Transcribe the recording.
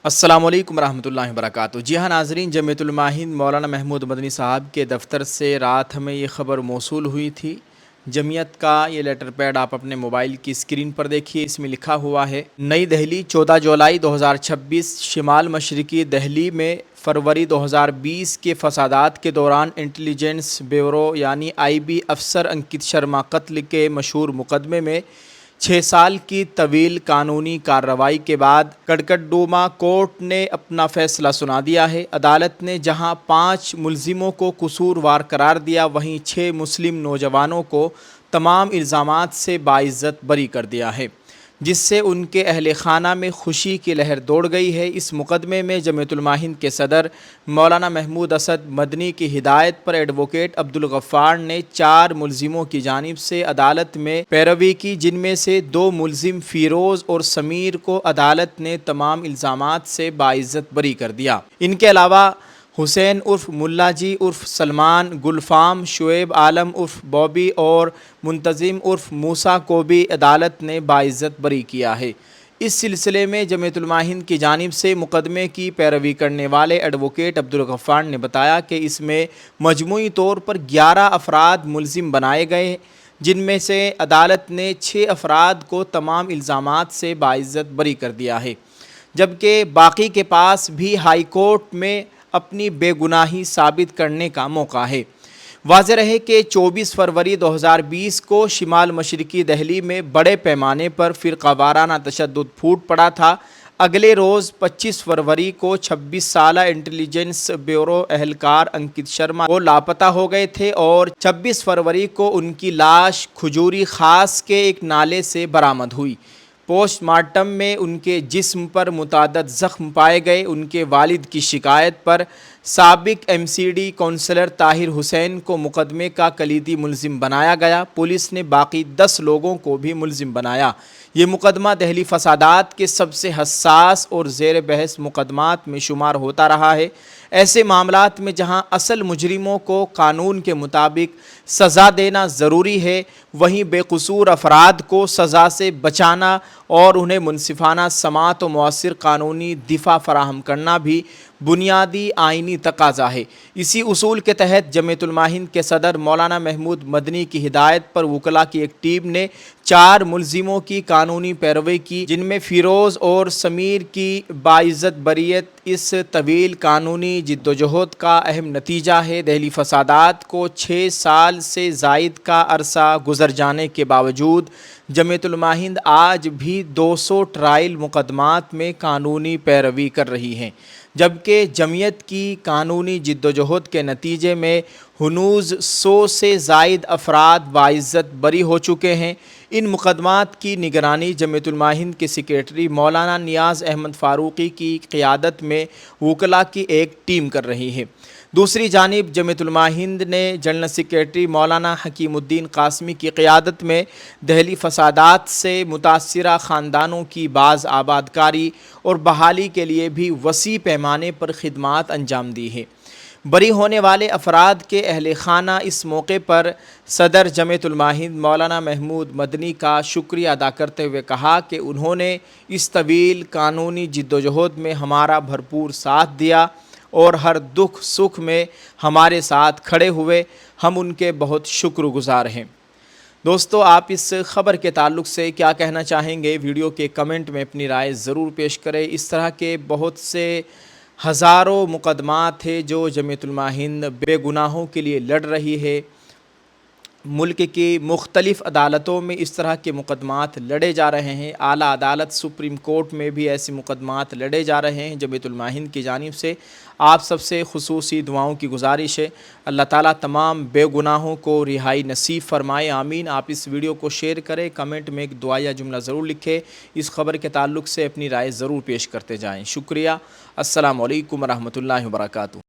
السلام علیکم ورحمۃ اللہ وبرکاتہ۔ جی ہاں ناظرین، جمیعۃ علماء ہند مولانا محمود مدنی صاحب کے دفتر سے رات ہمیں یہ خبر موصول ہوئی تھی۔ جمعیت کا یہ لیٹر پیڈ آپ اپنے موبائل کی اسکرین پر دیکھیے، اس میں لکھا ہوا ہے: نئی دہلی، 14 جولائی 2026۔ شمال مشرقی دہلی میں فروری 2020 کے فسادات کے دوران انٹیلیجنس بیورو یعنی IB افسر انکت شرما قتل کے مشہور مقدمے میں 6 سال کی طویل قانونی کارروائی کے بعد کڑکڑڈوما کورٹ نے اپنا فیصلہ سنا دیا ہے۔ عدالت نے جہاں 5 ملزموں کو قصوروار قرار دیا، وہیں 6 مسلم نوجوانوں کو تمام الزامات سے باعزت بری کر دیا ہے، جس سے ان کے اہل خانہ میں خوشی کی لہر دوڑ گئی ہے۔ اس مقدمے میں جمیعۃ علماء ہند کے صدر مولانا محمود اسد مدنی کی ہدایت پر ایڈوکیٹ عبدالغفار نے 4 ملزموں کی جانب سے عدالت میں پیروی کی، جن میں سے 2 ملزم فیروز اور سمیر کو عدالت نے تمام الزامات سے باعزت بری کر دیا۔ ان کے علاوہ حسین عرف ملا جی عرف سلمان، گلفام، شعیب عالم عرف بابی اور منتظم عرف موسیٰ کو بھی عدالت نے باعزت بری کیا ہے۔ اس سلسلے میں جمیعۃ علماء ہند کی جانب سے مقدمے کی پیروی کرنے والے ایڈوکیٹ عبدالغفار نے بتایا کہ اس میں مجموعی طور پر 11 افراد ملزم بنائے گئے، جن میں سے عدالت نے 6 افراد کو تمام الزامات سے باعزت بری کر دیا ہے، جبکہ باقی کے پاس بھی ہائی کورٹ میں اپنی بے گناہی ثابت کرنے کا موقع ہے۔ واضح رہے کہ 24 فروری 2020 کو شمال مشرقی دہلی میں بڑے پیمانے پر فرقہ وارانہ تشدد پھوٹ پڑا تھا۔ اگلے روز 25 فروری کو 26 سالہ انٹیلیجنس بیورو اہلکار انکت شرما وہ لاپتہ ہو گئے تھے اور 26 فروری کو ان کی لاش کھجوری خاص کے ایک نالے سے برآمد ہوئی۔ پوسٹ مارٹم میں ان کے جسم پر متعدد زخم پائے گئے۔ ان کے والد کی شکایت پر سابق MCD کونسلر طاہر حسین کو مقدمے کا کلیدی ملزم بنایا گیا۔ پولیس نے باقی 10 لوگوں کو بھی ملزم بنایا۔ یہ مقدمہ دہلی فسادات کے سب سے حساس اور زیر بحث مقدمات میں شمار ہوتا رہا ہے۔ ایسے معاملات میں جہاں اصل مجرموں کو قانون کے مطابق سزا دینا ضروری ہے، وہیں بے قصور افراد کو سزا سے بچانا اور انہیں منصفانہ سماعت و مؤثر قانونی دفاع فراہم کرنا بھی بنیادی آئینی تقاضا ہے۔ اسی اصول کے تحت جمیعۃ علماء ہند کے صدر مولانا محمود مدنی کی ہدایت پر وکلاء کی ایک ٹیم نے 4 ملزموں کی قانونی پیروی کی، جن میں فیروز اور سمیر کی باعزت بریت اس طویل قانونی جدوجہد کا اہم نتیجہ ہے۔ دہلی فسادات کو 6 سال سے زائد کا عرصہ گزر جانے کے باوجود جمیعۃ علماء ہند آج بھی 200 ٹرائل مقدمات میں قانونی پیروی کر رہی ہے، جبکہ جمعیت کی قانونی جدوجہد کے نتیجے میں ہنوز 100 سے زائد افراد باعزت بری ہو چکے ہیں۔ ان مقدمات کی نگرانی جمیعۃ علماء ہند کے سیکریٹری مولانا نیاز احمد فاروقی کی قیادت میں وکلاء کی ایک ٹیم کر رہی ہے۔ دوسری جانب جمیعۃ علماء ہند نے جنرل سیکریٹری مولانا حکیم الدین قاسمی کی قیادت میں دہلی فسادات سے متاثرہ خاندانوں کی باز آبادکاری اور بحالی کے لیے بھی وسیع پیمانے پر خدمات انجام دی ہے۔ بری ہونے والے افراد کے اہل خانہ اس موقع پر صدر جمیعۃ علماء ہند مولانا محمود مدنی کا شکریہ ادا کرتے ہوئے کہا کہ انہوں نے اس طویل قانونی جدوجہد میں ہمارا بھرپور ساتھ دیا اور ہر دکھ سکھ میں ہمارے ساتھ کھڑے ہوئے۔ ہم ان کے بہت شکر گزار ہیں۔ دوستو، آپ اس خبر کے تعلق سے کیا کہنا چاہیں گے؟ ویڈیو کے کمنٹ میں اپنی رائے ضرور پیش کریں۔ اس طرح کے بہت سے ہزاروں مقدمات ہیں جو جمیعۃ علماء ہند بے گناہوں کے لیے لڑ رہی ہے۔ ملک کی مختلف عدالتوں میں اس طرح کے مقدمات لڑے جا رہے ہیں۔ اعلیٰ عدالت سپریم کورٹ میں بھی ایسے مقدمات لڑے جا رہے ہیں۔ جمیعۃ علماء ہند کی جانب سے آپ سب سے خصوصی دعاؤں کی گزارش ہے۔ اللہ تعالیٰ تمام بے گناہوں کو رہائی نصیب فرمائے، آمین۔ آپ اس ویڈیو کو شیئر کریں، کمنٹ میں ایک دعا یا جملہ ضرور لکھیں۔ اس خبر کے تعلق سے اپنی رائے ضرور پیش کرتے جائیں۔ شکریہ۔ السلام علیکم ورحمۃ اللہ وبرکاتہ۔